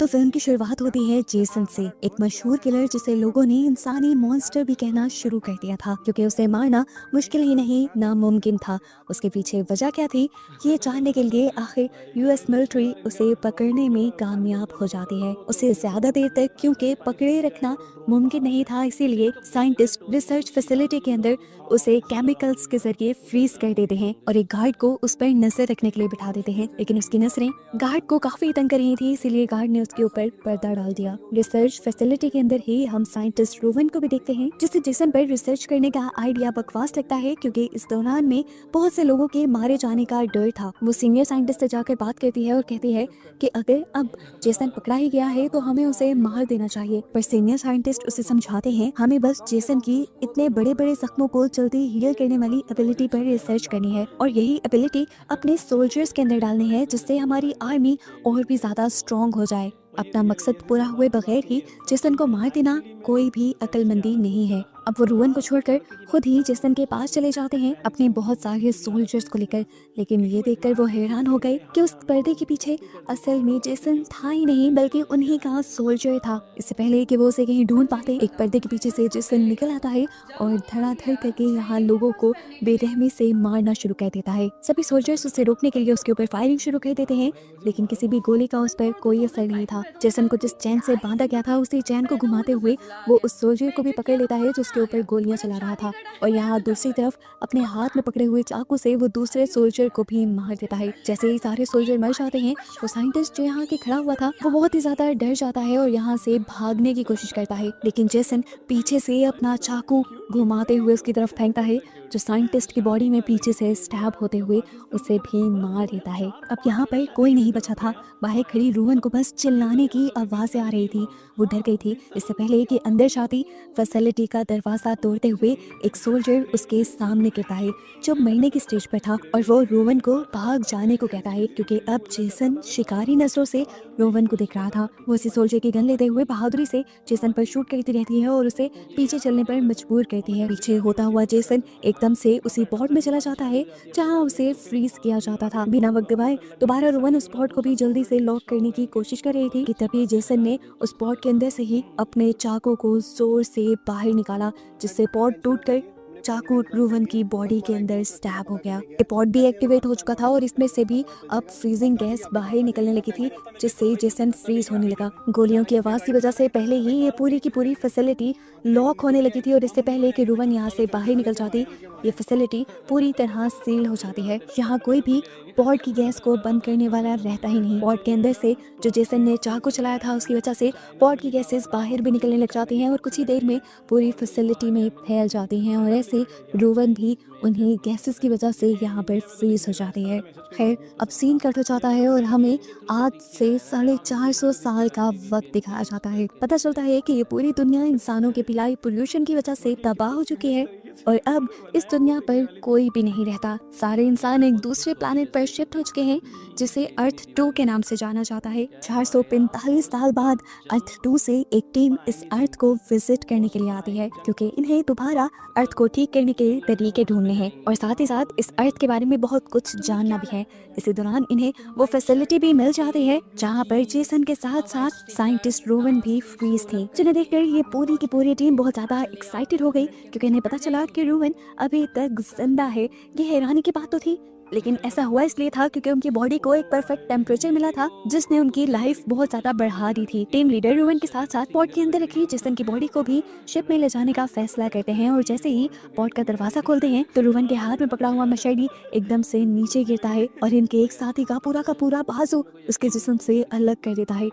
तो फिल्म की शुरुआत होती है जेसन से, एक मशहूर किलर जिसे लोगों ने इंसानी मॉन्स्टर भी कहना शुरू कर दिया था, क्योंकि उसे मारना मुश्किल ही नहीं नामुमकिन था। उसके पीछे वजह क्या थी, ये जानने के लिए आखिर यूएस मिलिट्री उसे पकड़ने में कामयाब हो जाती है। उसे ज्यादा देर तक क्योंकि पकड़े रखना मुमकिन नहीं था, इसीलिए साइंटिस्ट रिसर्च फैसिलिटी के अंदर उसे केमिकल्स के जरिए फ्रीज कर देते हैं और एक गार्ड को उस पर नजर रखने के लिए बिठा देते हैं। लेकिन उसकी नजरें गार्ड को काफी तंग कर रही थी, इसीलिए गार्ड ने उसके ऊपर पर्दा डाल दिया। रिसर्च फैसिलिटी के अंदर ही हम साइंटिस्ट रोवन को भी देखते हैं, जिसे जेसन पर रिसर्च करने का आइडिया बकवास लगता है, क्योंकि इस दौरान में बहुत से लोगों के मारे जाने का डर था। वो सीनियर साइंटिस्ट से जाकर बात करती है और कहती है कि अगर अब जेसन पकड़ा ही गया है तो हमें उसे मार देना चाहिए। पर सीनियर साइंटिस्ट उसे समझाते हैं हमें बस जेसन की इतने बड़े बड़े जख्मों को जल्दी हील करने वाली एबिलिटी पर रिसर्च करनी है और यही एबिलिटी अपने सोल्जर्स के अंदर डालनी है, जिससे हमारी आर्मी और भी ज्यादा स्ट्रॉन्ग हो जाए। अपना मकसद पूरा हुए बगैर ही जेसन को मार देना कोई भी अक्लमंदी नहीं है। अब वो रोवन को छोड़कर खुद ही जेसन के पास चले जाते हैं अपने बहुत सारे सोल्जर्स को लेकर। लेकिन ये देखकर वो हैरान हो गए कि उस पर्दे के पीछे असल में जेसन था ही नहीं, बल्कि उन्हीं का सोल्जर था। इससे पहले कि वो उसे कहीं ढूंढ पाते, एक पर्दे के पीछे से जेसन निकल आता है और धड़ाधड़ करके यहाँ लोगों को बेरहमी से मारना शुरू कर देता है। सभी सोल्जर्स उसे रोकने के लिए उसके ऊपर फायरिंग शुरू कर देते हैं, लेकिन किसी भी गोली का उस पर कोई असर नहीं था। जेसन को जिस चैन से बांधा गया था उसी चैन को घुमाते हुए वो उस सोल्जर को भी पकड़ लेता है जिसके ऊपर गोलियां चला रहा था, और यहाँ दूसरी तरफ अपने हाथ में पकड़े हुए चाकू से वो दूसरे सोल्जर को भी मार देता है। जैसे ही सारे सोल्जर मर जाते हैं, वो साइंटिस्ट जो यहाँ के खड़ा हुआ था वो बहुत ही ज्यादा डर जाता है और यहाँ से भागने की कोशिश करता है, लेकिन जेसन पीछे से अपना चाकू घुमाते हुए उसकी तरफ फेंकता है, जो साइंटिस्ट की बॉडी में पीछे से स्टैब होते हुए उसे भी मार देता है। अब यहाँ पर कोई नहीं बचा था। बाहर खड़ी रोवन को बस चिल्लाने की आवाजें आ रही थी। वो डर गई थी। इससे पहले कि अंदर जाती, फैसिलिटी का दरवाजा तोड़ते हुए एक सोल्जर उसके सामने गिरता है जो मरने की स्टेज पर था, और वो रोवन को भाग जाने को कहता है, क्योंकि अब जेसन शिकारी नजरों से रोवन को देख रहा था। वो उसी सोल्जर की गन लेते हुए बहादुरी से जेसन पर शूट करती रहती है और उसे पीछे चलने पर मजबूर करती है। पीछे होता हुआ जेसन एकदम से उसी पॉड में चला जाता है जहाँ उसे फ्रीज किया जाता था। बिना वक्त गवाए दोबारा रोवन उस पॉड को भी जल्दी से लॉक करने की कोशिश कर रही थी कि तभी जेसन ने उस पॉड के अंदर से ही अपने चाकू को जोर से बाहर निकाला, जिससे पॉड टूटकर चाकू रोवन की बॉडी के अंदर स्टैब हो गया। ये पॉड भी एक्टिवेट हो चुका था और इसमें से भी अब फ्रीजिंग गैस बाहर निकलने लगी थी, जिससे जेसन फ्रीज होने लगा। गोलियों की आवाज की वजह से पहले ही ये पूरी की पूरी फैसिलिटी लॉक होने लगी थी, और इससे पहले कि रोवन यहाँ से बाहर निकल जाती, ये फैसिलिटी पूरी तरह सील हो जाती है। यहाँ कोई भी पॉड की गैस को बंद करने वाला रहता ही नहीं। पॉड के अंदर से जो जेसन ने चाकू चलाया था उसकी वजह से पॉड की गैसेस बाहर भी निकलने लग जाती हैं और कुछ ही देर में पूरी फैसिलिटी में फैल जाती हैं, और ऐसे रोवन भी उन्हीं गैसेस की वजह से यहाँ पर फ्रीज हो जाती है। खैर, अब सीन कट हो जाता है और हमें आज से 450 साल का वक्त दिखाया जाता है। पता चलता है कि ये पूरी दुनिया इंसानों के पिलाई पोल्यूशन की वजह से तबाह हो चुकी है और अब इस दुनिया पर कोई भी नहीं रहता। सारे इंसान एक दूसरे प्लैनेट पर शिफ्ट हो चुके हैं, जिसे अर्थ 2 के नाम से जाना जाता है। 445 साल बाद अर्थ 2 से एक टीम इस अर्थ को विजिट करने के लिए आती है, क्योंकि इन्हें दोबारा अर्थ को ठीक करने के तरीके ढूंढने हैं और साथ ही साथ इस अर्थ के बारे में बहुत कुछ जानना भी है। इसी दौरान इन्हें वो फैसिलिटी भी मिल जाती है जहाँ पर जेसन के साथ साथ साइंटिस्ट रोवन भी फ्रीज थी, जिन्हें देखकर ये पूरी की पूरी टीम बहुत ज्यादा एक्साइटेड हो गई, क्योंकि इन्हें पता चला कि रोवन अभी तक जिंदा है। ये हैरानी की बात तो थी, लेकिन ऐसा हुआ इसलिए था क्योंकि उनकी बॉडी को एक परफेक्ट टेम्परेचर मिला था, जिसने उनकी लाइफ बहुत ज्यादा बढ़ा दी थी। टीम लीडर रोवन के साथ साथ पॉड के अंदर रखी जेसन की बॉडी को भी शिप में ले जाने का फैसला करते हैं, और जैसे ही पॉड का दरवाजा खोलते हैं तो रोवन के हाथ में पकड़ा हुआ मशहरी एकदम से नीचे गिरता है और इनके एक साथी का पूरा बाजू उसके जिस्म से अलग कर देता है।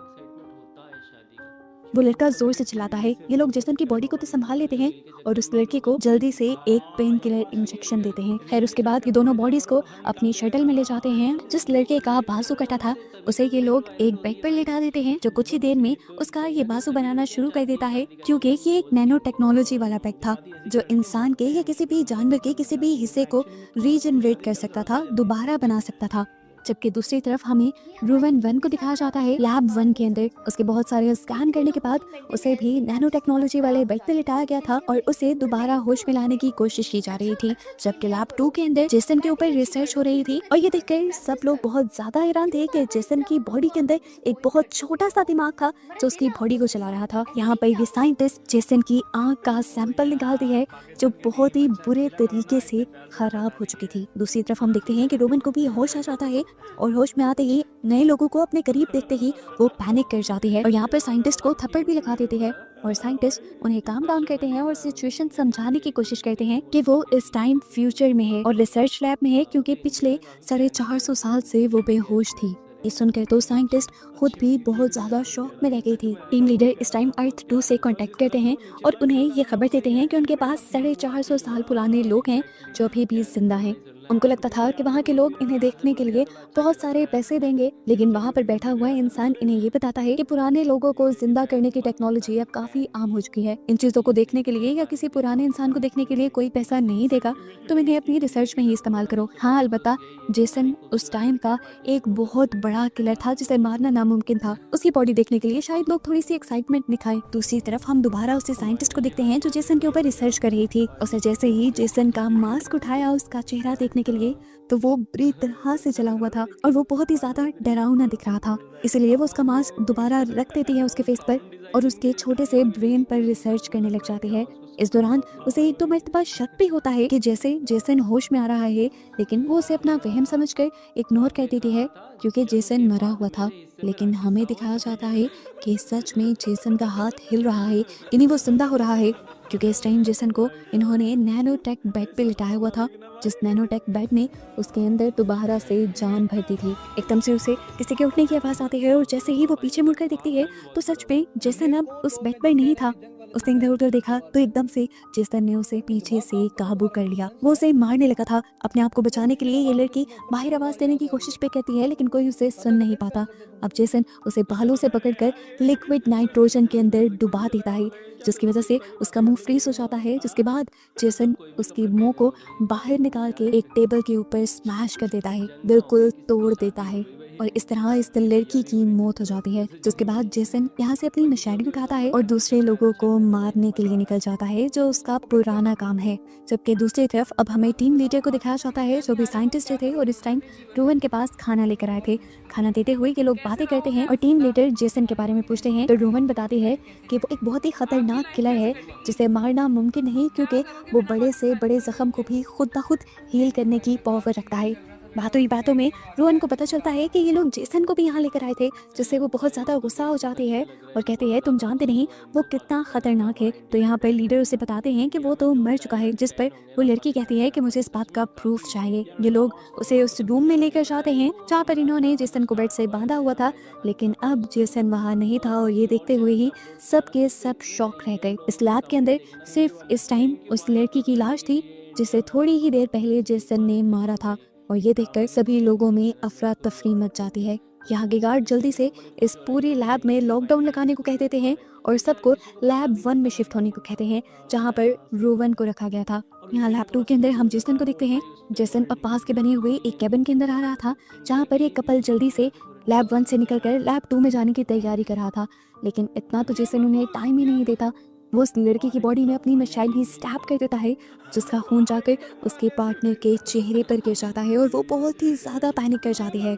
वो लड़का जोर से चिल्लाता है। ये लोग जेसन की बॉडी को तो संभाल लेते हैं और उस लड़के को जल्दी से एक पेन किलर इंजेक्शन देते हैं। खैर, उसके बाद ये दोनों बॉडीज को अपनी शटल में ले जाते हैं। जिस लड़के का बाजू कटा था उसे ये लोग एक बैग पर लेटा देते हैं, जो कुछ ही देर में उसका ये बाजू बनाना शुरू कर देता है, क्योंकि ये एक नैनो टेक्नोलॉजी वाला बैग था जो इंसान के या किसी भी जानवर के किसी भी हिस्से को रीजनरेट कर सकता था, दोबारा बना सकता था। जबकि दूसरी तरफ हमें रूवन 1 को दिखाया जाता है लैब 1 के अंदर। उसके बहुत सारे स्कैन करने के बाद उसे भी नैनो टेक्नोलॉजी वाले बेड पे लिटाया गया था और उसे दोबारा होश में लाने की कोशिश की जा रही थी। जबकि लैब 2 के अंदर जेसन के ऊपर रिसर्च हो रही थी और ये देखकर सब लोग बहुत ज्यादा हैरान थे कि जेसन की बॉडी के अंदर एक बहुत छोटा सा दिमाग था जो उसकी बॉडी को चला रहा था। यहाँ पर ये साइंटिस्ट जेसन की आंख का सैंपल निकालती है जो बहुत ही बुरे तरीके से खराब हो चुकी थी। दूसरी तरफ हम देखते हैं कि रोमन को भी होश आ जाता है और होश में आते ही नए लोगों को अपने करीब देखते ही वो पैनिक कर जाती है और यहाँ पर साइंटिस्ट को थप्पड़ भी लगा देते हैं और साइंटिस्ट उन्हें काम डाउन करते हैं और सिचुएशन समझाने की कोशिश करते हैं कि वो इस टाइम फ्यूचर में है और रिसर्च लैब में है क्योंकि पिछले 450 साल से वो बेहोश थी। ये सुनकर तो साइंटिस्ट खुद भी बहुत ज्यादा शॉक में रह गई थी। टीम लीडर इस टाइम अर्थ 2 से कांटेक्ट करते हैं और उन्हें ये खबर देते हैं कि उनके पास 450 साल पुराने लोग हैं जो अभी भी जिंदा हैं। उनको लगता था कि वहाँ के लोग इन्हें देखने के लिए बहुत सारे पैसे देंगे, लेकिन वहाँ पर बैठा हुआ इंसान इन्हें ये बताता है कि पुराने लोगों को जिंदा करने की टेक्नोलॉजी अब काफी आम हो चुकी है। इन चीजों को देखने के लिए या किसी पुराने इंसान को देखने के लिए कोई पैसा नहीं देगा, तुम इन्हें अपनी रिसर्च में ही इस्तेमाल करो। हाँ, अलबत्ता जेसन उस टाइम का एक बहुत बड़ा किलर था जिसे मारना नामुमकिन था। उसकी बॉडी देखने के लिए शायद लोग थोड़ी सी एक्साइटमेंट दिखाए। दूसरी तरफ हम दोबारा उसे साइंटिस्ट को देखते हैं जो जेसन के ऊपर रिसर्च कर रही थी। उसे जैसे ही जेसन का मास्क उठाया उसका चेहरा देखने के लिए तो वो बुरी तरह से जला हुआ था और वो बहुत ही ज्यादा डरावना दिख रहा था। इसलिए वो उसका मास्क दोबारा रख देती है उसके फेस पर और उसके छोटे से ब्रेन पर रिसर्च करने लग जाती है। इस दौरान उसे एक दो मर्तबा शक भी होता है कि जैसे जेसन होश में आ रहा है, लेकिन वो उसे अपना वहम समझकर इग्नोर कर देती है क्योंकि जेसन मरा हुआ था। लेकिन हमें दिखाया जाता है कि सच में जेसन का हाथ हिल रहा है, यानी वो जिंदा हो रहा है, क्योंकि इस टाइम जेसन को इन्होंने नैनोटेक बेड पे लिटाया हुआ था, जिस नैनोटेक बेड ने उसके अंदर दोबारा से जान भर दी थी। एकदम से उसे किसी के उठने की आवाज़ आती है और जैसे ही वो पीछे मुड़कर देखती है तो सच में जेसन अब उस बेड पर नहीं था। उसने इधर उधर देखा तो एकदम से जेसन ने उसे पीछे से काबू कर लिया। वो उसे मारने लगा था। अपने आप को बचाने के लिए ये लड़की बाहर आवाज़ देने की कोशिश पे करती है, लेकिन कोई उसे सुन नहीं पाता। अब जेसन उसे बालों से पकड़कर लिक्विड नाइट्रोजन के अंदर डुबा देता है, जिसकी वजह से उसका मुंह फ्रीज हो जाता है। जिसके बाद जेसन उसकी मुंह को बाहर निकाल के एक टेबल के ऊपर स्मैश कर देता है, बिल्कुल तोड़ देता है और इस तरह इस लड़की की मौत हो जाती है। जिसके बाद जेसन यहाँ से अपनी नशानी उठाता है और दूसरे लोगों को मारने के लिए निकल जाता है, जो उसका पुराना काम है। जबकि दूसरी तरफ अब हमें टीम लीडर को दिखाया जाता है जो भी साइंटिस्ट थे और इस टाइम रोवन के पास खाना लेकर आए थे। खाना देते हुए ये लोग बातें करते हैं और टीम लीडर जेसन के बारे में पूछते हैं तो रोवन बताती है कि वो एक बहुत ही खतरनाक किलर है जिसे मारना मुमकिन नहीं, क्योंकि वो बड़े से बड़े जख्म को भी खुद ब खुद हील करने की पावर रखता है। बातों ही बातों में रोहन को पता चलता है कि ये लोग जेसन को भी यहाँ लेकर आए थे, जिससे वो बहुत ज़्यादा गुस्सा हो जाती है और कहती है तुम जानते नहीं वो कितना खतरनाक है। तो यहाँ पर लीडर उसे बताते हैं कि वो तो मर चुका है, जिस पर वो लड़की कहती है कि मुझे इस बात का प्रूफ चाहिए। ये लोग उसे उस रूम में लेकर जाते हैं जहाँ पर इन्होंने जेसन को बेड से बांधा हुआ था, लेकिन अब जेसन वहाँ नहीं था और ये देखते हुए ही सब के सब शॉक रह गए। इस लैब के अंदर सिर्फ इस टाइम उस लड़की की लाश थी जिसे थोड़ी ही देर पहले जेसन ने मारा था और ये देखकर सभी लोगों में अफरा तफरी मच जाती है। यहाँ के गार्ड जल्दी से इस पूरी लैब में लॉकडाउन लगाने को कह देते हैं और सबको लैब 1 में शिफ्ट होने को कहते हैं जहाँ पर रोवन को रखा गया था। यहाँ लैब 2 के अंदर हम जेसन को देखते हैं। जेसन अब पास के बने हुए एक कैबिन के अंदर आ रहा था जहाँ पर एक कपल जल्दी से लैब 1 से निकलकर लैब 2 में जाने की तैयारी कर रहा था, लेकिन इतना तो जेसन उन्हें टाइम ही नहीं देता। वो उस लड़की की बॉडी में अपनी मशाइल ही स्टैब कर देता है, जिसका खून जाकर उसके पार्टनर के चेहरे पर गिर जाता है और वो बहुत ही ज़्यादा पैनिक कर जाती है।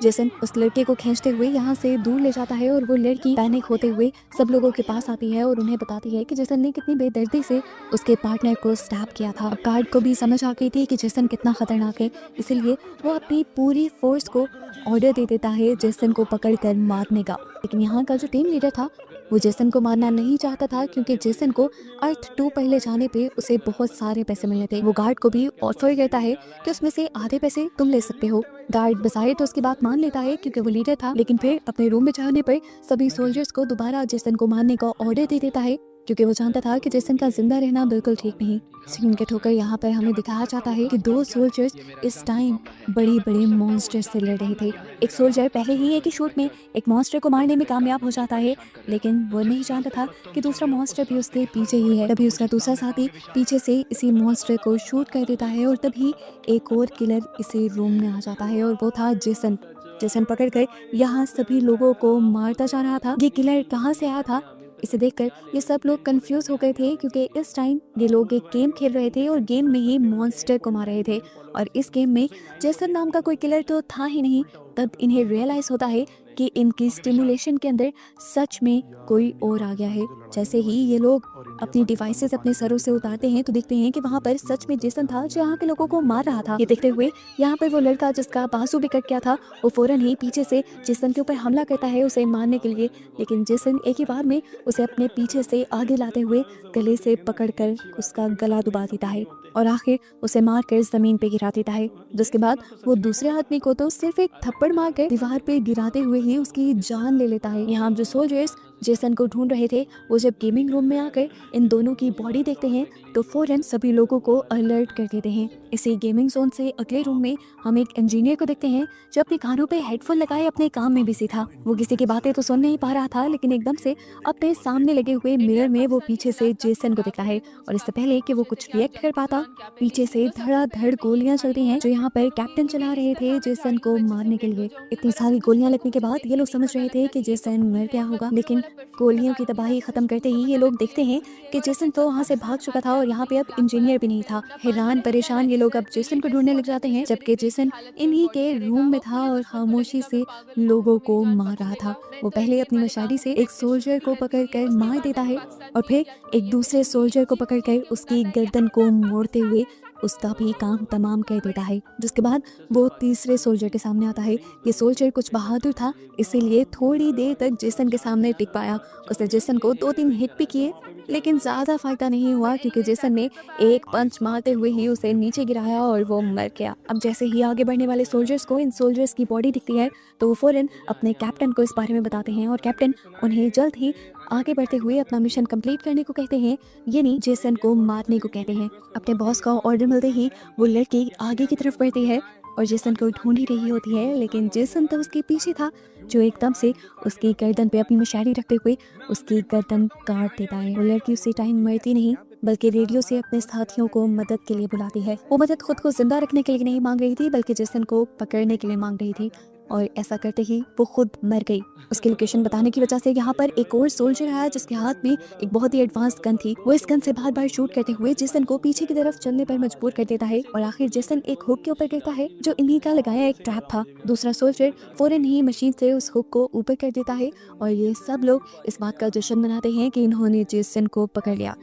जेसन उस लड़के को खींचते हुए यहाँ से दूर ले जाता है और वो लड़की पैनिक होते हुए सब लोगों के पास आती है और उन्हें बताती है कि जेसन ने कितनी बेदर्दी से उसके पार्टनर को स्टैब किया था। गार्ड को भी समझ आ गई थी कि जेसन कितना खतरनाक है, इसलिए वो अपनी पूरी फोर्स को ऑर्डर दे देता है जेसन को पकड़कर मारने का। लेकिन यहाँ का जो टीम लीडर था वो जेसन को मारना नहीं चाहता था, क्योंकि जेसन को अर्थ 2 पहले जाने पे उसे बहुत सारे पैसे मिलने थे। वो गार्ड को भी ऑफर करता है कि उसमें से आधे पैसे तुम ले सकते हो। गार्ड बजाय तो उसकी बात मान लेता है क्योंकि वो लीडर था, लेकिन फिर अपने रूम में जाने पर सभी सोल्जर्स को दोबारा जेसन को मारने का ऑर्डर दे देता है। क्योंकि वो जानता था कि जेसन का जिंदा रहना बिल्कुल ठीक नहीं। स्क्रीन कट होकर यहाँ पर हमें दिखाया जाता है कि दो सोल्जर्स इस टाइम बड़े बड़े मॉन्स्टर से लड़ रहे थे। एक सोल्जर पहले ही एक ही शूट में एक मॉन्स्टर को मारने में कामयाब हो जाता है, लेकिन वो नहीं जानता था कि दूसरा मॉन्स्टर भी उसके पीछे ही है। तभी उसका दूसरा साथी पीछे से इसी मॉन्स्टर को शूट कर देता है और तभी एक और किलर इसी रूम में आ जाता है और वो था जेसन। जेसन पकड़कर यहाँ सभी लोगों को मारता जा रहा था। ये किलर कहाँ से आया था, इसे देखकर ये सब लोग कंफ्यूज हो गए थे, क्योंकि इस टाइम ये लोग एक गेम खेल रहे थे और गेम में ही मॉन्स्टर को मार रहे थे और इस गेम में जेसन नाम का कोई किलर तो था ही नहीं। तब इन्हें रियलाइज होता है कि इनकी स्टिमुलेशन के अंदर सच में कोई और आ गया है। जैसे ही ये लोग अपनी डिवाइसेस अपने सरों से उतारते हैं तो देखते हैं कि वहाँ पर सच में जेसन था जो यहाँ के लोगों को मार रहा था। ये देखते हुए यहाँ पर वो लड़का जिसका बाजू भी कट गया था वो फौरन ही पीछे से जेसन के ऊपर हमला करता है उसे मारने के लिए, लेकिन जेसन एक ही बार में उसे अपने पीछे से आगे लाते हुए गले से पकड़कर उसका गला दबा देता है और आखिर उसे मारकर जमीन पे गिरा देता है। जिसके बाद वो दूसरे आदमी को तो सिर्फ एक थप्पड़ मारकर दीवार पे गिराते हुए ही उसकी जान ले लेता है। यहाँ जो सोल्जर्स जेसन को ढूंढ रहे थे वो जब गेमिंग रूम में आकर इन दोनों की बॉडी देखते हैं तो फौरन सभी लोगों को अलर्ट कर देते हैं। इसी गेमिंग जोन से अगले रूम में हम एक इंजीनियर को देखते हैं जो अपने कानों पे हेडफोन लगाए अपने काम में बिजी था। वो किसी की बातें तो सुन नहीं पा रहा था, लेकिन एकदम से अपने सामने लगे हुए मिरर में वो पीछे से जेसन को दिखता है और इससे पहले कि वो कुछ रिएक्ट कर पाता पीछे से धड़ाधड़ गोलियां चलती हैं जो यहाँ पर कैप्टन चला रहे थे जेसन को मारने के लिए। इतनी सारी गोलियां लगने के बाद ये लोग समझ रहे थे कि जेसन मर गया होगा, लेकिन गोलियों की तबाही खत्म करते ही ये लोग देखते हैं कि जेसन तो वहाँ से भाग चुका था और यहाँ पे अब इंजीनियर भी नहीं था। हैरान परेशान ये लोग अब जेसन को ढूंढने लग जाते हैं, जबकि जेसन इन्हीं के रूम में था और खामोशी से लोगों को मार रहा था। वो पहले अपनी मशाली से एक सोल्जर को पकड़कर मार देता है और फिर एक दूसरे सोल्जर को पकड़कर उसकी गर्दन को मोड़ते हुए उसका भी काम तमाम कर देता है। जिसके बाद वो तीसरे सोल्जर के सामने आता है। ये सोल्जर कुछ बहादुर था, इसीलिए थोड़ी देर तक जेसन के सामने टिक पाया। उसने जेसन को 2-3 हिट भी किए, लेकिन ज़्यादा फायदा नहीं हुआ क्योंकि जेसन ने एक पंच मारते हुए ही उसे नीचे गिराया और वो मर गया। अब जैसे ही आगे बढ़ने वाले सोल्जर्स को इन सोल्जर्स की बॉडी दिखती है तो वो फौरन अपने कैप्टन को इस बारे में बताते हैं और कैप्टन उन्हें जल्द ही आगे बढ़ते हुए अपना मिशन कंप्लीट करने को कहते हैं, यानी जेसन को मारने को कहते हैं। अपने बॉस का ऑर्डर मिलते ही वो लड़की आगे की तरफ बढ़ती है और जेसन को ढूंढ ही रही होती है, लेकिन जेसन तो उसके पीछे था जो एकदम से उसकी गर्दन पे अपनी मशाली रखते हुए उसकी गर्दन काट देता है। वो लड़की उसी टाइम मरती नहीं बल्कि रेडियो से अपने साथियों को मदद के लिए बुलाती है। वो मदद खुद को जिंदा रखने के लिए नहीं मांग रही थी बल्कि जेसन को पकड़ने के लिए मांग रही थी और ऐसा करते ही वो खुद मर गई। उसकी लोकेशन बताने की वजह से यहाँ पर एक और सोल्जर आया जिसके हाथ में एक बहुत ही एडवांस गन थी। वो इस गन से बार बार शूट करते हुए जेसन को पीछे की तरफ चलने पर मजबूर कर देता है और आखिर जेसन एक हुक के ऊपर गिरता है जो इन्हीं का लगाया एक ट्रैप था। दूसरा सोल्जर फौरन ही मशीन से उस हुक को ऊपर कर देता है और ये सब लोग इस बात का जश्न मनाते हैं कि इन्होंने जेसन को पकड़ लिया।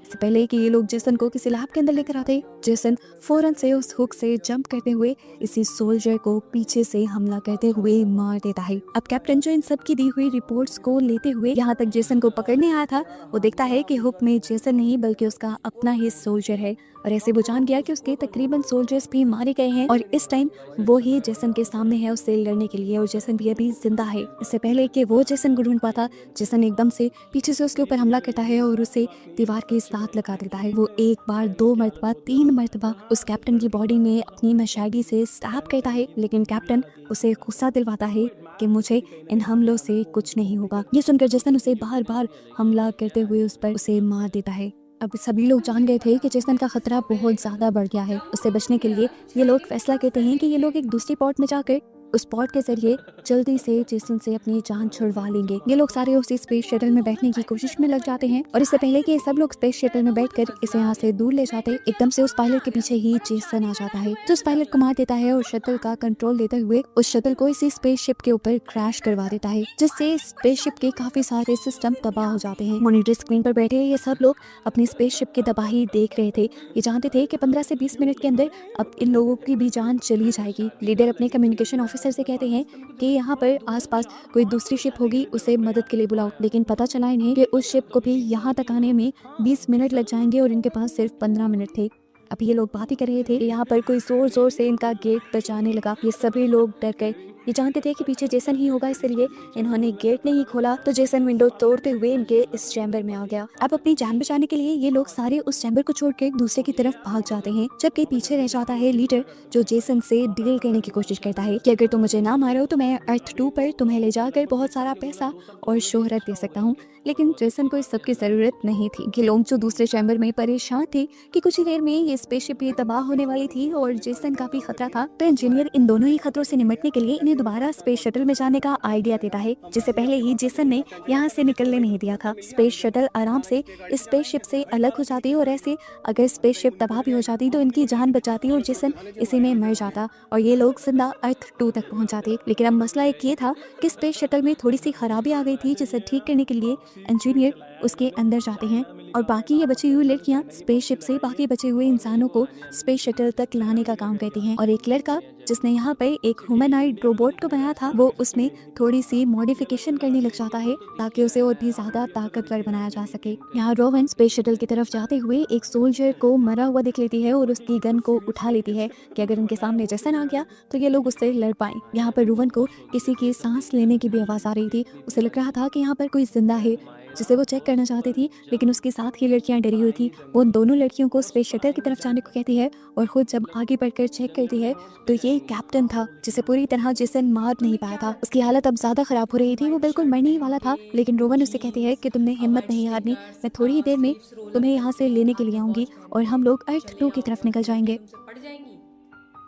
इससे पहले कि ये लोग जेसन को किसी लैब के अंदर लेकर आते, जेसन फौरन से उस हुक से जंप करते हुए इसी सोल्जर को पीछे से हमला करते हुए मार देता है। अब कैप्टन जो इन सब की दी हुई रिपोर्ट्स को लेते हुए यहाँ तक जेसन को पकड़ने आया था, वो देखता है कि हुक में जेसन नहीं बल्कि उसका अपना ही सोल्जर है और ऐसे वो जान गया कि उसके तकरीबन सोल्जर्स भी मारे गए हैं और इस टाइम वो ही जेसन के सामने है उससे लड़ने के लिए और जेसन भी अभी जिंदा है। इससे पहले कि वो जेसन को ढूंढ पाता, जेसन एकदम से पीछे से उसके ऊपर हमला करता है और उसे दीवार के साथ लगा देता है। वो एक बार, 2 मरतबा, 3 मरतबा उस कैप्टन की बॉडी में अपनी मशाली से स्टैब करता है, लेकिन कैप्टन उसे गुस्सा दिलवाता है कि मुझे इन हमलों से कुछ नहीं होगा। ये सुनकर जेसन उसे बार बार हमला करते हुए उस पर उसे मार देता है। अब सभी लोग जान गए थे कि जेसन का खतरा बहुत ज्यादा बढ़ गया है। उससे बचने के लिए ये लोग फैसला करते हैं कि ये लोग एक दूसरी पॉट में जाकर उस पॉट के जरिए जल्दी से जेसन से अपनी जान छुड़वा लेंगे। ये लोग सारे उसी स्पेस शटल में बैठने की कोशिश में लग जाते हैं और इससे पहले कि ये सब लोग स्पेस शटल में बैठकर इसे यहाँ से दूर ले जाते, एकदम से उस पायलट के पीछे ही जेसन आ जाता है जो उस पायलट को मार देता है और शटल का कंट्रोल लेते हुए उस शटल को इसी स्पेसशिप के ऊपर क्रैश करवा देता है, जिससे स्पेसशिप के काफी सारे सिस्टम तबाह हो जाते हैं। मॉनिटर स्क्रीन पर बैठे ये सब लोग अपनी स्पेसशिप की तबाही देख रहे थे। ये जानते थे कि 15 से 20 मिनट के अंदर अब इन लोगों की भी जान चली जाएगी। लीडर अपने कम्युनिकेशन ऑफिसर से कहते हैं कि यहाँ पर आसपास कोई दूसरी शिप होगी, उसे मदद के लिए बुलाओ, लेकिन पता चला इन्हें कि उस शिप को भी यहाँ तक आने में 20 मिनट लग जाएंगे और इनके पास सिर्फ 15 मिनट थे। अब ये लोग बात ही कर रहे थे कि यहाँ पर कोई जोर जोर से इनका गेट बजाने लगा। ये सभी लोग डर गए ये जानते थे कि पीछे जेसन ही होगा, इसलिए इन्होंने गेट नहीं खोला तो जेसन विंडो तोड़ते हुए इनके इस चैम्बर में आ गया। अब अपनी जान बचाने के लिए ये लोग सारे उस चैम्बर को छोड़ के दूसरे की तरफ भाग जाते हैं, जबकि पीछे रह जाता है लीडर, जो जेसन से डील करने की कोशिश करता है कि अगर तुम मुझे ना मारो तो मैं अर्थ 2 पर तुम्हें ले जाकर बहुत सारा पैसा और शोहरत दे सकता हूँ। लेकिन जेसन को इस सब की जरूरत नहीं थी। कि लोग जो दूसरे चैम्बर में परेशान थे कि कुछ ही देर में ये स्पेसशिप भी तबाह होने वाली थी और जेसन का भी खतरा था, तो इंजीनियर इन दोनों ही खतरों से निपटने के लिए इन्हें दोबारा स्पेस शटल में जाने का आइडिया देता है, जिससे पहले ही जेसन ने यहाँ से निकलने नहीं दिया था। स्पेस शटल आराम से स्पेसशिप से अलग हो जाती और ऐसे अगर स्पेसशिप तबाह भी हो जाती तो इनकी जान बचाती और जेसन इसी में मर जाता और ये लोग जिंदा अर्थ 2 तक पहुंच जाते। लेकिन अब मसला एक ये था कि स्पेस शटल में थोड़ी सी खराबी आ गई थी, जिसे ठीक करने के लिए इंजीनियर उसके अंदर जाते हैं और बाकी ये बची हुई लड़कियां स्पेसशिप से बाकी बचे हुए इंसानों को स्पेस शटल तक लाने का काम करती हैं। और एक लड़का जिसने यहाँ पर एक ह्यूमनॉइड रोबोट को बनाया था, वो उसमें थोड़ी सी मॉडिफिकेशन करने लग जाता है ताकि उसे और भी ज्यादा ताकतवर बनाया जा सके। यहाँ रोवन स्पेस शटल की तरफ जाते हुए एक सोल्जर को मरा हुआ देख लेती है और उसकी गन को उठा लेती है कि अगर उनके सामने जेसन आ गया तो ये लोग उससे लड़ पाएं। यहाँ पर रोवन को किसी की सांस लेने की भी आवाज आ रही थी। उसे लग रहा था कि यहाँ पर कोई जिंदा है, जिसे वो चेक करना चाहती थी, लेकिन उसके साथ की लड़कियां डरी हुई थी। वो उन दोनों लड़कियों को स्पेस शटल की तरफ जाने को कहती है और खुद जब आगे बढ़कर चेक करती है तो ये कैप्टन था, जिसे पूरी तरह जेसन मार नहीं पाया था। उसकी हालत अब ज्यादा खराब हो रही थी, वो बिल्कुल मरने ही वाला था। लेकिन रोवन उससे कहती है कि तुमने हिम्मत नहीं हारनी, मैं थोड़ी ही देर में तुम्हें यहाँ से लेने के लिए आऊंगी और हम लोग अर्थ 2 की तरफ निकल जाएंगे।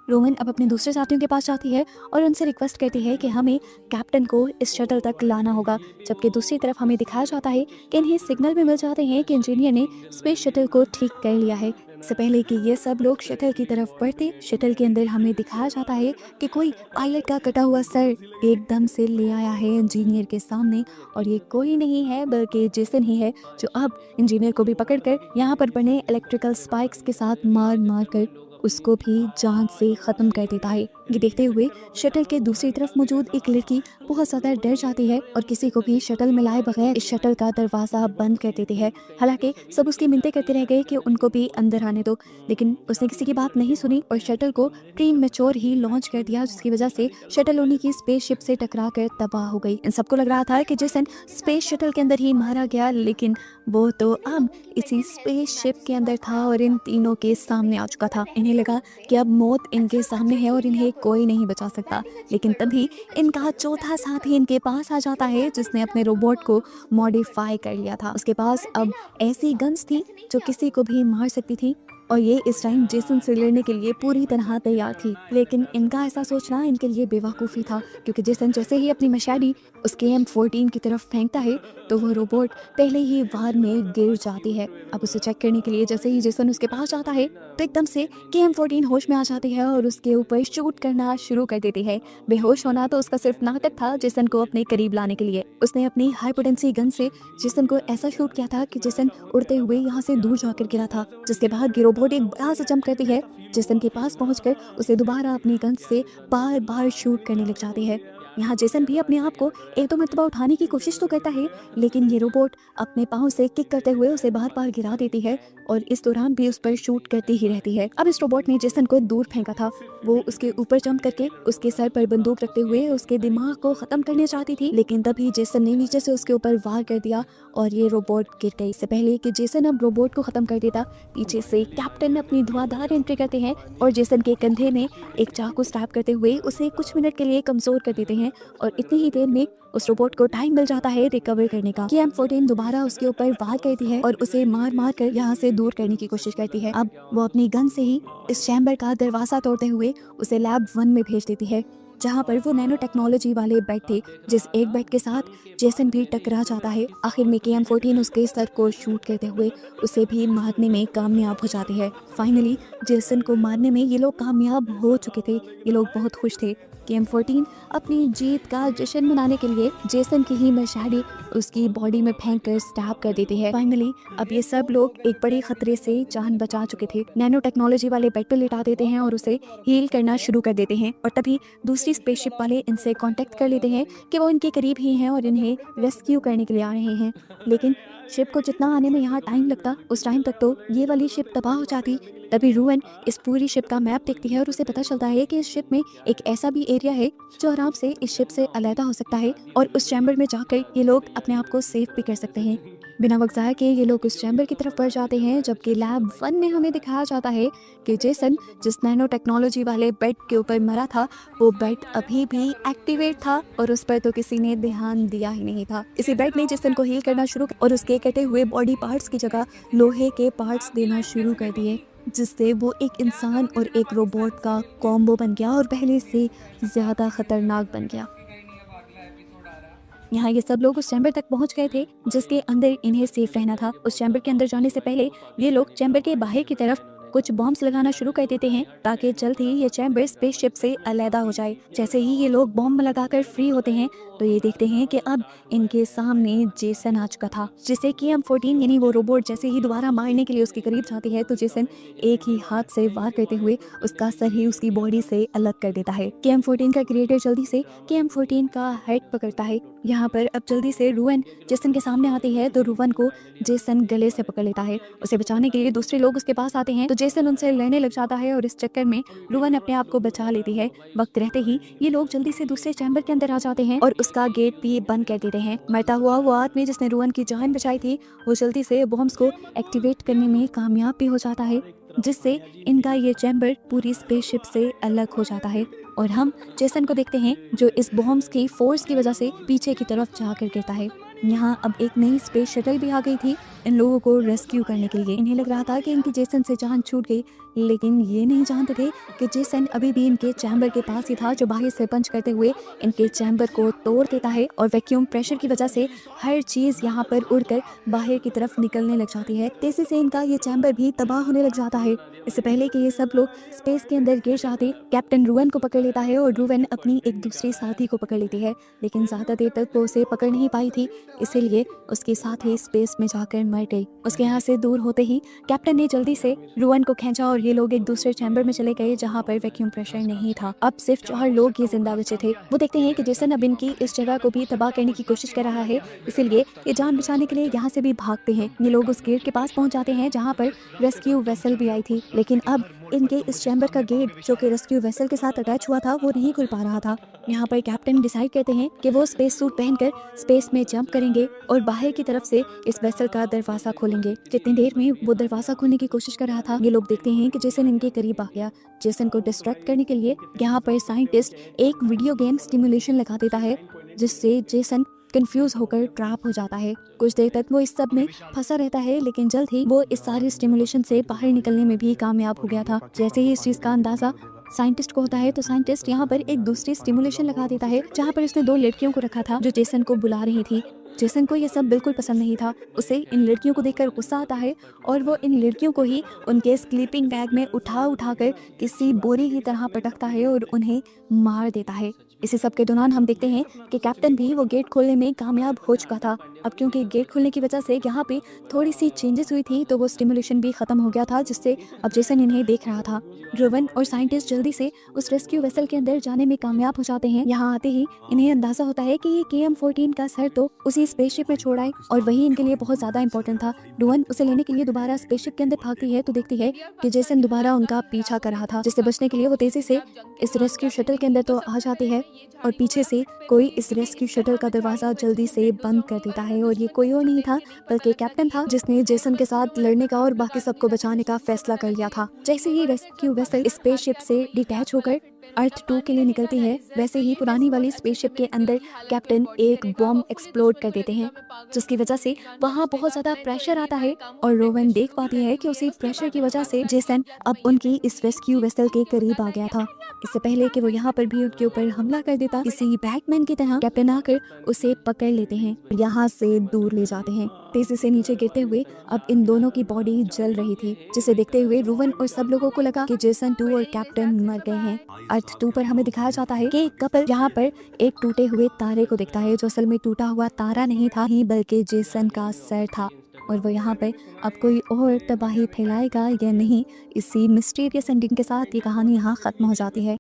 रोवन अब अपने दूसरे साथियों के पास जाती है और उनसे रिक्वेस्ट करती है कि हमें कैप्टन को इस शटल तक लाना होगा, जबकि दूसरी तरफ हमें दिखाया जाता है कि इन्हें सिग्नल भी मिल जाते हैं कि इंजीनियर ने स्पेस शटल को ठीक कर लिया है। इससे पहले कि ये सब लोग शटल की तरफ बढ़ते, शटल के अंदर हमें दिखाया जाता है कि कोई पायलट का कटा हुआ सर एकदम से ले आया है इंजीनियर के सामने और ये कोई नहीं है बल्कि जेसन ही है, जो अब इंजीनियर को भी पकड़कर यहाँ पर बने इलेक्ट्रिकल स्पाइक्स के साथ मार मार कर उसको भी जान से खत्म कर देता है। ये देखते हुए शटल के दूसरी तरफ मौजूद एक लड़की बहुत ज्यादा डर जाती है और किसी को भी शटल में लाए बगैर इस शटल का दरवाजा बंद कर देती है। हालांकि सब उसकी मिन्नतें करते रह गए कि उनको भी अंदर आने दो, लेकिन उसने किसी की बात नहीं सुनी और शटल को प्री मैच्योर ही लॉन्च कर दिया, जिसकी वजह से शटल उन्हीं की स्पेसशिप से टकरा कर तबाह हो गई। इन सबको लग रहा था कि जेसन स्पेस शटल के अंदर ही मारा गया, लेकिन वो तो अब इसी स्पेसशिप के अंदर था और इन तीनों के सामने आ चुका था। इन्हें लगा कि अब मौत इनके सामने है और इन्हें कोई नहीं बचा सकता, लेकिन तभी इनका चौथा साथी इनके पास आ जाता है, जिसने अपने रोबोट को मॉडिफाई कर लिया था। उसके पास अब ऐसी गन्स थी जो किसी को भी मार सकती थी और ये इस टाइम जेसन से लड़ने के लिए पूरी तरह तैयार थी। लेकिन इनका ऐसा सोचना इनके लिए बेवकूफ़ी था, क्योंकि जेसन जैसे ही अपनी मशाली उसके M14 की तरफ फेंकता है तो वो रोबोट पहले ही वार में गिर जाती है। अब उसे चेक करने के लिए जैसे ही जेसन उसके पास जाता है तो एकदम से KM14 होश में आ जाती है और उसके ऊपर शूट करना शुरू कर देती है। बेहोश होना तो उसका सिर्फ नाटक था जेसन को अपने करीब लाने के लिए। उसने अपनी हाई पोटेंसी गन से जेसन को ऐसा शूट किया था कि जेसन उड़ते हुए यहाँ से दूर जाकर गिरा था, जिसके बाद रोबोट एक बड़ा सा जंप करती है, जेसन के पास पहुंचकर उसे दोबारा अपनी गन से बार बार शूट करने लग जाती है। यहाँ जेसन भी अपने आप को एक दो मरतबा उठाने की कोशिश तो करता है, लेकिन ये रोबोट अपने पाँव से किक करते हुए उसे बार बार गिरा देती है और इस दौरान भी उस पर शूट करती ही रहती है। अब इस रोबोट ने जेसन को दूर फेंका था, वो उसके ऊपर जंप करके उसके सर पर बंदूक रखते हुए उसके दिमाग को खत्म करने चाहती थी, लेकिन तभी जेसन ने नीचे से उसके ऊपर वार कर दिया और ये रोबोट गिर गई। इससे पहले कि जेसन अब रोबोट को खत्म कर देता, पीछे से कैप्टन अपनी धुआंधार एंट्री करते हैं और जेसन के कंधे में एक चाकू स्टैब करते हुए उसे कुछ मिनट के लिए कमजोर कर देते हैं और इतनी ही देर में उस रोबोट को टाइम मिल जाता है रिकवर करने का। KM14 दोबारा उसके ऊपर वार करती है और उसे मार मार कर यहाँ से दूर करने की कोशिश करती है। अब वो अपनी गन से ही इस चैम्बर का दरवाजा तोड़ते हुए उसे लैब 1 में भेज देती है, जहाँ पर वो नैनो टेक्नोलॉजी वाले बेड थे, जिस एक बेड के साथ जेसन भी टकरा जाता है। आखिर में KM14 उसके सर को शूट करते हुए उसे भी मारने में कामयाब हो जाती है। फाइनली जेसन को मारने में ये लोग कामयाब हो चुके थे, ये लोग बहुत खुश थे। KM14 अपनी जीत का जश्न मनाने के लिए जेसन की ही मशाली उसकी बॉडी में फेंक कर स्टैब कर देते हैं। फाइनली अब ये सब लोग एक बड़े खतरे से जान बचा चुके थे। नैनो टेक्नोलॉजी वाले बेड पे लिटा देते हैं और उसे हील करना शुरू कर देते हैं और तभी दूसरी स्पेसशिप वाले इनसे कांटेक्ट कर लेते हैं कि वो इनके करीब ही हैं और इन्हें रेस्क्यू करने के लिए आ रहे हैं। लेकिन शिप को जितना आने में यहाँ टाइम लगता उस टाइम तक तो ये वाली शिप तबाह हो जाती। तभी रूवन इस पूरी शिप का मैप देखती है और उसे पता चलता है कि इस शिप में एक ऐसा भी एरिया है जो आराम से इस शिप से अलहदा हो सकता है और उस चैम्बर में जाकर ये लोग अपने आप को सेफ भी कर सकते हैं। बिना वक्त ज़ाया के ये लोग उस चैम्बर की तरफ बढ़ जाते हैं, जबकि लैब 1 में हमें दिखाया जाता है कि जेसन जिस नैनो टेक्नोलॉजी वाले बेड के ऊपर मरा था वो बेड अभी भी एक्टिवेट था और उस पर तो किसी ने ध्यान दिया ही नहीं था। इसी बेड ने जेसन को हील करना शुरू और उसके कटे हुए बॉडी पार्ट्स की जगह लोहे के पार्ट्स देना शुरू कर दिए, जिससे वो एक इंसान और एक रोबोट का कॉम्बो बन गया और पहले से ज़्यादा खतरनाक बन गया। यहाँ ये सब लोग उस चैम्बर तक पहुँच गए थे जिसके अंदर इन्हें सेफ रहना था। उस चैम्बर के अंदर जाने से पहले ये लोग चैम्बर के बाहर की तरफ कुछ बॉम्ब्स लगाना शुरू कर देते हैं ताकि जल्द ही ये चैम्बर स्पेसशिप से अलहदा हो जाए। जैसे ही ये लोग बॉम्ब लगाकर फ्री होते हैं तो ये देखते हैं कि अब इनके सामने जेसन आ चुका था, जिसे KM-14 यानी वो रोबोट जैसे ही दोबारा मारने के लिए उसके करीब जाती है तो जेसन एक ही हाथ से वार करते हुए उसका सर ही उसकी बॉडी से अलग कर देता है। KM-14 का क्रिएटर जल्दी से KM-14 का हेड पकड़ता है। यहाँ पर अब जल्दी से रूवन जेसन के सामने आती है तो रूवन को जेसन गले से पकड़ लेता है। उसे बचाने के लिए दूसरे लोग उसके पास आते हैं तो जेसन उनसे लड़ने लग जाता है और इस चक्कर में रूवन अपने आप को बचा लेती है। वक्त रहते ही ये लोग जल्दी से दूसरे चैम्बर के अंदर आ जाते हैं और उसका गेट भी बंद कर देते हैं। मरता हुआ वो आदमी जिसने रूवन की जान बचाई थी वो जल्दी से बॉम्ब्स को एक्टिवेट करने में कामयाब भी हो जाता है, जिससे इनका ये चैम्बर पूरी स्पेसशिप से अलग हो जाता है और हम जेसन को देखते हैं जो इस बॉम्ब्स की फोर्स की वजह से पीछे की तरफ जाकर गिरता है। यहाँ अब एक नई स्पेस शटल भी आ गई थी इन लोगों को रेस्क्यू करने के लिए। इन्हें लग रहा था कि इनकी जेसन से जान छूट गई, लेकिन ये नहीं जानते थे कि जेसन अभी भी इनके चैम्बर के पास ही था जो बाहर से पंच करते हुए इनके चैम्बर को तोड़ देता है और वैक्यूम प्रेशर की वजह से हर चीज़ यहाँ पर उड़कर बाहर की तरफ निकलने लग जाती है। तेजी से इनका ये चैम्बर भी तबाह होने लग जाता है। इससे पहले कि ये सब लोग स्पेस के अंदर गिर जाते, कैप्टन रूवन को पकड़ लेता है और रूवन अपनी एक दूसरी साथी को पकड़ लेती है, लेकिन ज़्यादा देर तक वो उसे पकड़ नहीं पाई थी, इसीलिए उसके साथी स्पेस में जाकर मर गई। उसके यहाँ से दूर होते ही कैप्टन ने जल्दी से रूवन को खींचा और ये लोग एक दूसरे चैम्बर में चले गए जहाँ पर वैक्यूम प्रेशर नहीं था। अब सिर्फ 4 लोग ये जिंदा बचे थे। वो देखते हैं कि जेसन अब इनकी इस जगह को भी तबाह करने की कोशिश कर रहा है, इसीलिए ये जान बचाने के लिए यहाँ से भी भागते हैं। ये लोग उस गेट के पास पहुँच जाते हैं जहाँ पर रेस्क्यू वेसल भी आई थी, लेकिन अब इनके इस चैम्बर का गेट जो कि रेस्क्यू वेसल के साथ अटैच हुआ था वो नहीं खुल पा रहा था। यहाँ पर कैप्टन डिसाइड करते हैं कि वो स्पेस सूट पहनकर स्पेस में जंप करेंगे और बाहर की तरफ से इस वेसल का दरवाजा खोलेंगे। जितनी देर में वो दरवाजा खोलने की कोशिश कर रहा था ये लोग देखते हैं कि जेसन इनके करीब आ गया। जेसन को डिस्ट्रैक्ट करने के लिए यहाँ पर साइंटिस्ट एक वीडियो गेम स्टिमुलेशन लगा देता है, जिससे जेसन कंफ्यूज होकर ट्रैप हो जाता है। कुछ देर तक वो इस सब में फंसा रहता है, लेकिन जल्द ही वो इस सारे स्टिमुलेशन से बाहर निकलने में भी कामयाब हो गया था। जैसे ही इस चीज़ का अंदाजा साइंटिस्ट को होता है तो साइंटिस्ट यहाँ पर एक दूसरी स्टिमुलेशन लगा देता है जहाँ पर उसने 2 लड़कियों को रखा था जो जेसन को बुला रही थी। जेसन को ये सब बिल्कुल पसंद नहीं था, उसे इन लड़कियों को देखकर गुस्सा आता है और वो इन लड़कियों को ही उनके स्लीपिंग बैग में उठा कर किसी बोरी की तरह पटकता है और उन्हें मार देता है। इसी सब के दौरान हम देखते हैं कि कैप्टन भी वो गेट खोलने में कामयाब हो चुका था। अब क्योंकि गेट खोलने की वजह से यहाँ पे थोड़ी सी चेंजेस हुई थी तो वो स्टिमुलेशन भी खत्म हो गया था, जिससे अब जेसन इन्हें देख रहा था। रोवन और साइंटिस्ट जल्दी से उस रेस्क्यू वेसल के अंदर जाने में कामयाब हो जाते हैं। यहाँ आते ही इन्हें अंदाजा होता है कि ये KM-14 का सर तो उसी स्पेसशिप में छोड़ आए और वही इनके लिए बहुत ज्यादा इंपॉर्टेंट था। रोवन उसे लेने के लिए दोबारा स्पेसशिप के अंदर भागती है तो देखती है कि जेसन दोबारा उनका पीछा कर रहा था, जिससे बचने के लिए वो तेजी से इस रेस्क्यू शटल के अंदर तो आ जाती है और पीछे से कोई इस रेस्क्यू शटल का दरवाजा जल्दी से बंद कर देता है और ये कोई और नहीं था बल्कि कैप्टन था, जिसने जेसन के साथ लड़ने का और बाकी सबको बचाने का फैसला कर लिया था। जैसे ही रेस्क्यू वेसल स्पेसशिप से डिटैच होकर अर्थ 2 के लिए निकलती है, वैसे ही पुरानी वाली स्पेसशिप के अंदर कैप्टन एक बॉम्ब एक्सप्लोड कर देते हैं, जिसकी वजह से वहाँ बहुत ज़्यादा प्रेशर आता है और रोवन देख पाती है कि उसी प्रेशर की वजह से जेसन अब उनकी इस रेस्क्यू वेसल के करीब आ गया था। इससे पहले कि वो यहाँ पर भी उनके ऊपर हमला कर देता, किसी बैटमैन की तरह कैप्टन आकर उसे पकड़ लेते हैं, यहाँ से दूर ले जाते हैं। तेजी से नीचे गिरते हुए अब इन दोनों की बॉडी जल रही थी, जिसे देखते हुए रोवन और सब लोगों को लगा कि जेसन 2 और कैप्टन मर गए हैं। अर्थ 2 पर हमें दिखाया जाता है कि एक कपल यहाँ पर एक टूटे हुए तारे को देखता है, जो असल में टूटा हुआ तारा नहीं था ही बल्कि जेसन का सर था और वो यहाँ पर अब कोई और तबाही फैलाएगा या नहीं, इसी मिस्टीरियस एंडिंग के साथ ये कहानी यहाँ खत्म हो जाती है।